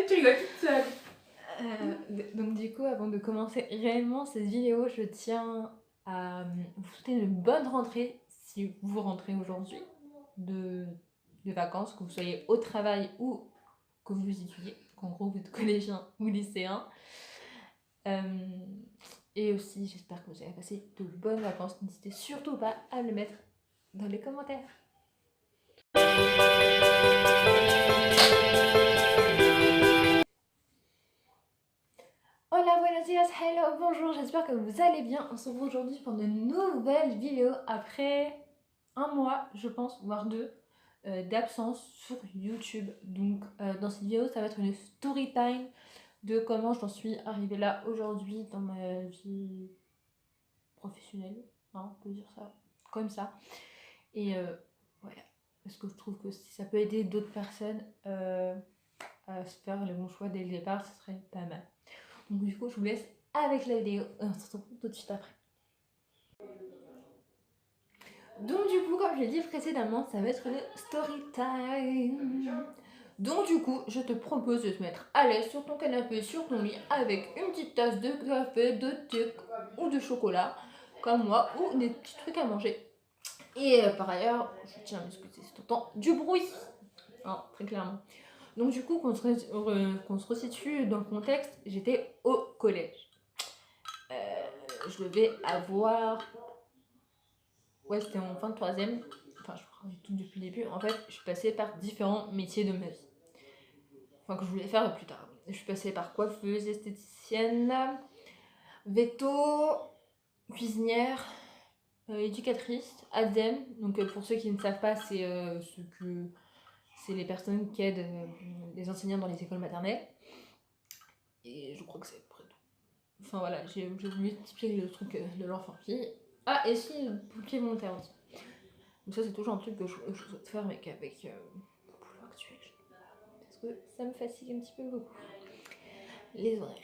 tu rigoles toute seule. Donc du coup, avant de commencer réellement cette vidéo, je tiens à vous souhaiter une bonne rentrée si vous rentrez aujourd'hui de vacances, que vous soyez au travail ou que vous étudiez, qu'en gros vous êtes collégien ou lycéen. Et aussi, j'espère que vous avez passé de bonnes vacances. N'hésitez surtout pas à le mettre dans les commentaires. Hola, buenos días, hello, bonjour, j'espère que vous allez bien. On se retrouve aujourd'hui pour de nouvelles vidéos après un mois, je pense, voire deux, d'absence sur YouTube. Donc dans cette vidéo, ça va être une story time de comment j'en suis arrivée là aujourd'hui dans ma vie professionnelle, hein, on peut dire ça comme ça. Et voilà, parce que je trouve que si ça peut aider d'autres personnes à se faire le bon choix dès le départ, ce serait pas mal. Donc du coup, je vous laisse avec la vidéo et on se retrouve tout de suite après. Donc du coup, comme je l'ai dit précédemment, ça va être une story time. Donc du coup, je te propose de te mettre à l'aise sur ton canapé, sur ton lit, avec une petite tasse de café, de thé ou de chocolat, comme moi, ou des petits trucs à manger. Et par ailleurs, je tiens à m'excuser si tu entends du bruit, hein, très clairement. Donc du coup, qu'on se resitue dans le contexte, j'étais au collège. Je devais avoir... Ouais, c'était en fin de troisième. Enfin, je crois tout depuis le début. En fait, je suis passée par différents métiers de ma vie. Enfin, que je voulais faire plus tard. Je suis passée par coiffeuse, esthéticienne, veto, cuisinière, éducatrice, ADEM. Donc pour ceux qui ne savent pas, c'est c'est les personnes qui aident les enseignants dans les écoles maternelles. Et je crois que c'est à peu près tout. Enfin voilà, j'ai voulu multiplier le truc de l'enfant-fille. Ah, et si, pompier volontaire aussi. Donc ça, c'est toujours un truc que je souhaite faire, mais qu'avec mon boulot actuel, parce que ça me fatigue un petit peu beaucoup. Les horaires.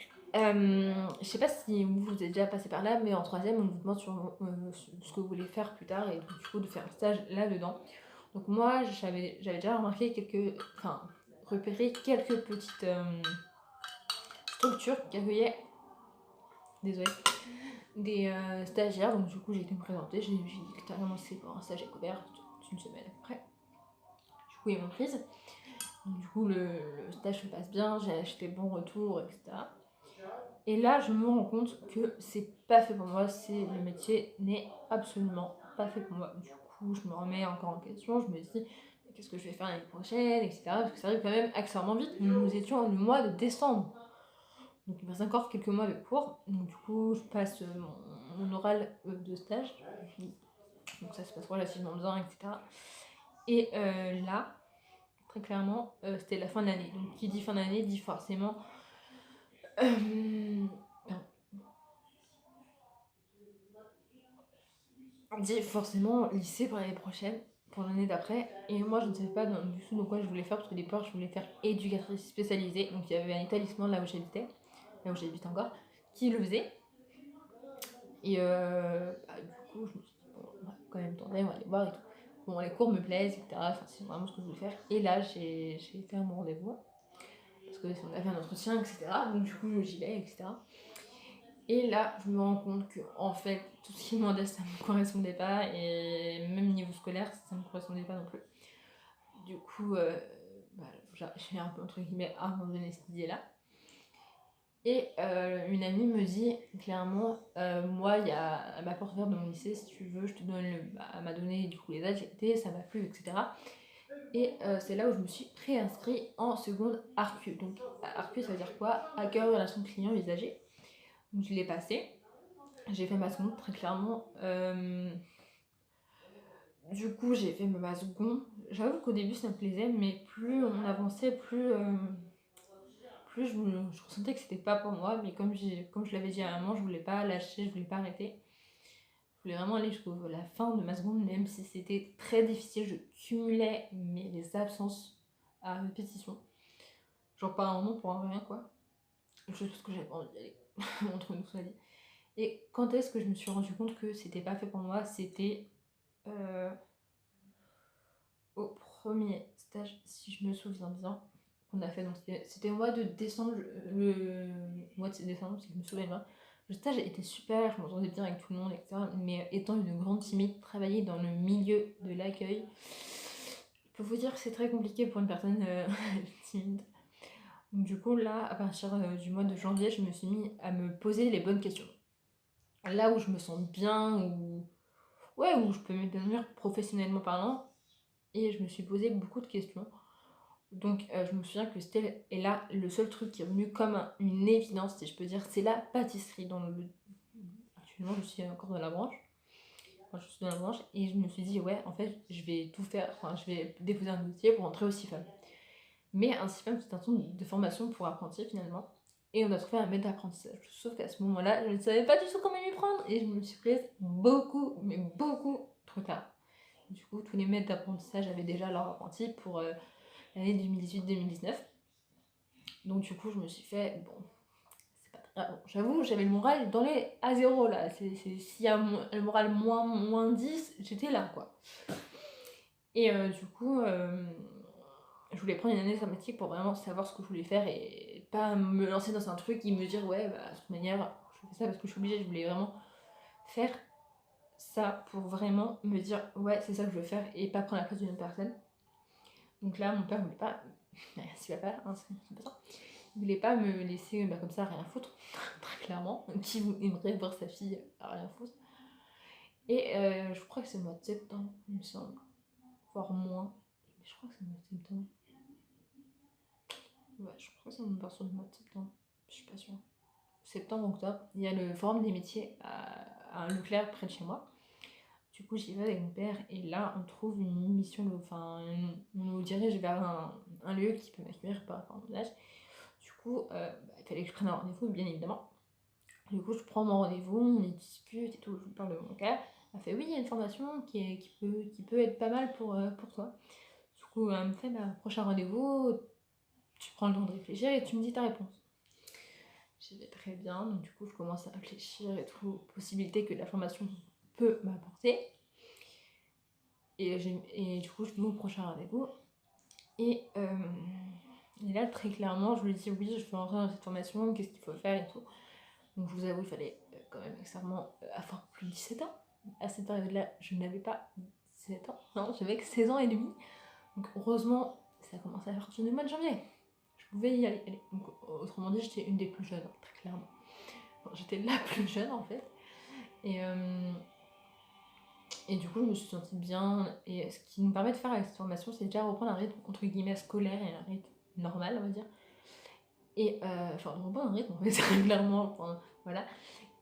Je sais pas si vous êtes déjà passé par là, mais en troisième, on vous demande sur ce que vous voulez faire plus tard, et donc, du coup de faire un stage là-dedans. Donc moi, j'avais déjà remarqué repéré quelques petites structures qui accueillaient, désolé, des stagiaires. Donc du coup, j'ai été me présenter, j'ai dit que t'as commencé pour un stage découvert, une semaine après. Du coup, ils m'ont prise. Donc, du coup, le stage se passe bien, j'ai acheté bon retour, etc. Et là, je me rends compte que c'est pas fait pour moi, le métier n'est absolument pas fait pour moi. Du coup, je me remets encore en question, je me dis qu'est-ce que je vais faire l'année prochaine, etc. Parce que ça arrive quand même accessoirement vite. Nous étions le mois de décembre. Donc il me reste encore quelques mois de cours. Donc du coup, je passe mon oral de stage. Donc ça se passe relativement bien, etc. Et là, très clairement, c'était la fin de l'année. Donc qui dit fin d'année dit forcément... dit forcément lycée pour l'année prochaine, pour l'année d'après. Et moi, je ne savais pas du tout dans quoi je voulais faire, parce que au départ, je voulais faire éducatrice spécialisée. Donc il y avait un établissement là où j'habite encore, qui le faisait. Et du coup, je me suis dit, bon, on va quand même tenter, on va aller voir et tout. Bon, les cours me plaisent, etc. Enfin, c'est vraiment ce que je voulais faire. Et là, j'ai fait mon rendez-vous, parce que on a fait un entretien, etc. Donc du coup, j'y vais, etc. Et là, je me rends compte que, en fait, tout ce qu'ils demandaient, ça me correspondait pas. Et même niveau scolaire, ça me correspondait pas non plus. Du coup, j'ai un peu, entre guillemets, abandonné cette idée-là. Et une amie me dit clairement, moi, il y a ma porte verte de mon lycée, si tu veux, je te donne elle m'a donné du coup les dates, j'étais, ça m'a plu, etc. Et c'est là où je me suis préinscrite en seconde ARCU. Donc ARCU, ça veut dire quoi? Accueil, relation client, usager. Donc je l'ai passé. J'ai fait ma seconde, très clairement. Du coup, j'ai fait ma seconde. J'avoue qu'au début, ça me plaisait, mais plus on avançait, plus je ressentais que c'était pas pour moi. Mais comme je l'avais dit à maman, je voulais pas lâcher, je voulais pas arrêter. Je voulais vraiment aller jusqu'à la fin de ma seconde, même si c'était très difficile. Je cumulais les absences à répétition. Genre pas un nom pour un rien, quoi. Juste parce que j'avais pas envie d'y aller, entre nous soit dit. Et quand est-ce que je me suis rendu compte que c'était pas fait pour moi? C'était au premier stage, si je me souviens bien. qu'on a fait. Donc c'était au mois de décembre, le mois de décembre, si je me souviens bien. Le stage était super, je m'entendais bien avec tout le monde, etc. Mais étant une grande timide, travailler dans le milieu de l'accueil, je peux vous dire que c'est très compliqué pour une personne timide. Donc du coup, là, à partir du mois de janvier, je me suis mis à me poser les bonnes questions. Là où je me sens bien, où je peux m'épanouir professionnellement parlant, et je me suis posé beaucoup de questions. Donc je me souviens que c'était, et là, le seul truc qui est venu comme une évidence, si je peux dire, c'est la pâtisserie. Actuellement, je suis encore dans la branche. Enfin, je suis dans la branche, et je me suis dit, ouais, en fait, je vais tout faire, enfin, je vais déposer un dossier pour entrer au CIFAM. Mais un CIFAM, c'est un centre de formation pour apprentis, finalement. Et on a trouvé un maître d'apprentissage. Sauf qu'à ce moment-là, je ne savais pas du tout comment m'y prendre, et je me suis prise beaucoup, mais beaucoup trop tard. Du coup, tous les maîtres d'apprentissage avaient déjà leur apprenti pour l'année 2018-2019. Donc du coup, je me suis fait, bon, c'est pas très grave. Bon, j'avoue, j'avais le moral dans les à 0 là. S'il y a le moral moins 10, j'étais là, quoi. Et du coup, je voulais prendre une année sabbatique pour vraiment savoir ce que je voulais faire et pas me lancer dans un truc et me dire, ouais, bah, de toute manière, je fais ça parce que je suis obligée. Je voulais vraiment faire ça pour vraiment me dire, ouais, c'est ça que je veux faire et pas prendre la place d'une autre personne. Donc là, mon père voulait pas, si papa, hein, c'est pas ça. Il voulait pas me laisser comme ça rien foutre, très clairement. Qui aimerait voir sa fille à rien foutre. Et je crois que c'est le mois de septembre, il me semble. Voire moins. Mais je crois que c'est le mois de septembre. Ouais, je crois que c'est une partie du mois de septembre. Je suis pas sûre. Septembre, octobre. Il y a le forum des métiers à Leclerc, près de chez moi. Du coup, j'y vais avec mon père et là, on trouve une mission, enfin, on nous dirige vers un lieu qui peut m'accueillir par rapport à mon âge. Du coup, il fallait que je prenne un rendez-vous, bien évidemment. Du coup, je prends mon rendez-vous, on y discute et tout, je vous parle de mon cas. Elle fait oui, il y a une formation qui peut être pas mal pour toi. Du coup, elle me fait prochain rendez-vous, tu prends le temps de réfléchir et tu me dis ta réponse. J'y vais très bien, donc du coup, je commence à réfléchir et tout, aux possibilités que la formation peut m'apporter. Et du coup, je vais au prochain rendez-vous. Et là, très clairement, je lui dis oui, je veux rentrer dans cette formation, qu'est-ce qu'il faut faire et tout. Donc je vous avoue, il fallait quand même extrêmement avoir plus de 17 ans. À cette période-là, je n'avais pas 17 ans, non, j'avais que 16 ans et demi. Donc heureusement, ça a commencé à partir du mois de janvier. Je pouvais y aller. Donc, autrement dit, j'étais une des plus jeunes, très clairement. Enfin, j'étais la plus jeune en fait. Et du coup, je me suis sentie bien. Et ce qui nous permet de faire avec cette formation, c'est déjà reprendre un rythme entre guillemets scolaire et un rythme normal, on va dire. Et enfin, reprendre un rythme en fait, très clairement. Enfin, voilà.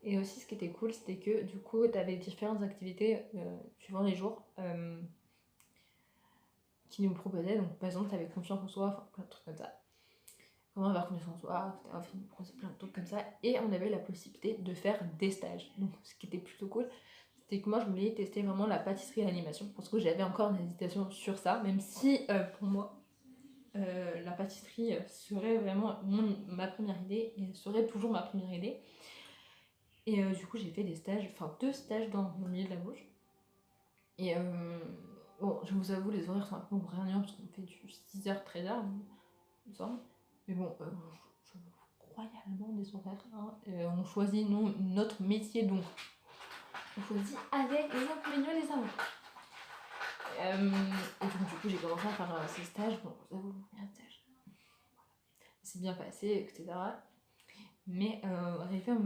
Et aussi, ce qui était cool, c'était que du coup, tu avais différentes activités suivant les jours qui nous proposaient. Donc, par exemple, tu avais confiance en soi, enfin, plein de trucs comme ça. Comment avoir confiance en soi, plein de trucs comme ça. Et on avait la possibilité de faire des stages. Donc, ce qui était plutôt cool, c'était que moi, je voulais tester vraiment la pâtisserie et l'animation. Parce que j'avais encore une hésitation sur ça, même si pour moi, la pâtisserie serait vraiment ma première idée et serait toujours ma première idée. Et du coup, j'ai fait des stages, enfin 2 stages dans le milieu de la bouche. Et bon, je vous avoue, les horaires sont un peu contraignants parce qu'on fait du 6h, 13h, il me semble. Mais bon, royalement des horaires. Hein. On choisit notre métier, donc on choisit avec les inconvénients et les avantages. Et donc, du coup, j'ai commencé à faire ces stages. Bon, je vous avoue, il y a un stage. C'est bien passé, etc. Mais arrivé à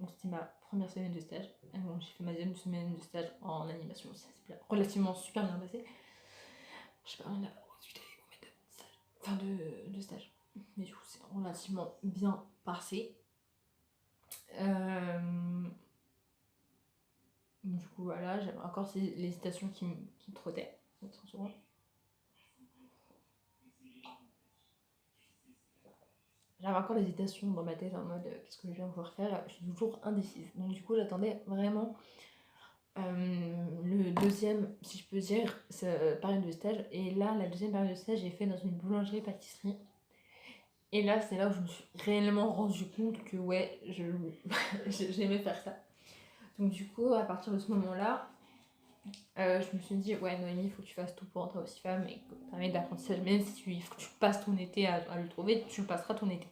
c'était ma première semaine de stage. Bon, j'ai fait ma deuxième semaine de stage en animation. Ça s'est relativement super bien passé. Je sais pas, on a discuté combien de stage. Enfin, de stage. Mais du coup, c'est relativement bien passé. Du coup, voilà, j'avais encore l'hésitation qui me trottait. J'avais encore l'hésitation dans ma tête en mode qu'est-ce que je viens pouvoir faire. Je suis toujours indécise. Donc, du coup, j'attendais vraiment le deuxième, si je peux dire, période de stage. Et là, la deuxième période de stage, j'ai fait dans une boulangerie-pâtisserie. Et là, c'est là où je me suis réellement rendu compte que ouais, j'aimais faire ça. Donc du coup, à partir de ce moment-là, je me suis dit, ouais, Noémie, il faut que tu fasses tout pour entrer au CIFAM et que tu permets d'apprentissage, même si il faut que tu passes ton été à le trouver, tu passeras ton été.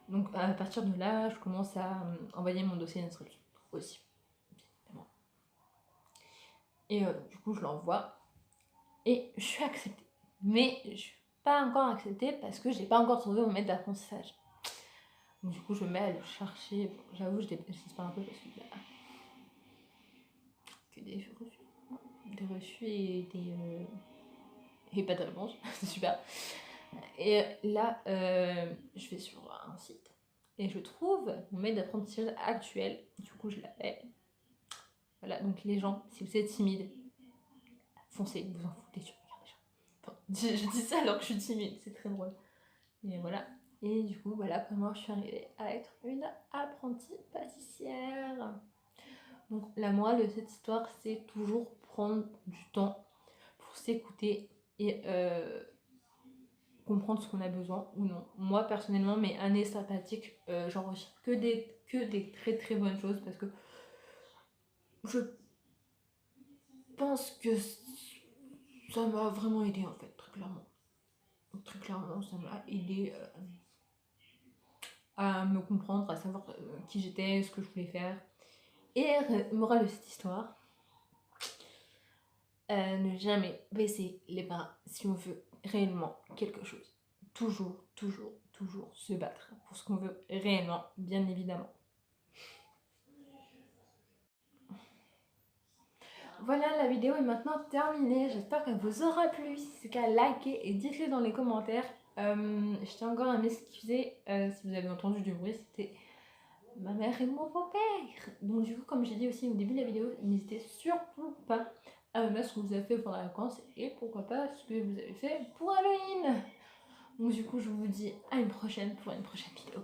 Donc à partir de là, je commence à envoyer mon dossier d'inscription aussi, évidemment. Et du coup, je l'envoie et je suis acceptée. Mais je suis pas encore acceptée parce que j'ai pas encore trouvé mon maître d'apprentissage. Donc du coup, je me mets à le chercher. Bon, j'avoue, je désespère un peu parce qu'il y a que des refus et pas de réponse. C'est super. Et là, je vais sur un site et je trouve mon maître d'apprentissage actuel. Du coup, je l'appelle. Voilà, donc les gens, si vous êtes timide, foncez, vous en foutez sur les gens. Enfin, je dis ça alors que je suis timide, c'est très drôle. Et voilà. Et du coup, voilà comment je suis arrivée à être une apprentie pâtissière. Donc la morale de cette histoire, c'est toujours prendre du temps pour s'écouter et comprendre ce qu'on a besoin ou non. Moi personnellement, mes années sympathiques, j'en retire que des très très bonnes choses parce que je pense que ça m'a vraiment aidé en fait, très clairement. Très clairement, ça m'a aidé à me comprendre, à savoir qui j'étais, ce que je voulais faire. Et morale de cette histoire, ne jamais baisser les bras si on veut réellement quelque chose. Toujours, toujours, toujours se battre pour ce qu'on veut réellement, bien évidemment. Voilà, la vidéo est maintenant terminée. J'espère qu'elle vous aura plu. Si c'est le cas, likez et dites-le dans les commentaires. Je tiens encore à m'excuser si vous avez entendu du bruit. C'était ma mère et mon beau-père. Donc du coup, comme j'ai dit aussi au début de la vidéo, n'hésitez surtout pas à me mettre ce que vous avez fait pendant les vacances et pourquoi pas ce que vous avez fait pour Halloween. Donc du coup, je vous dis à une prochaine pour une prochaine vidéo.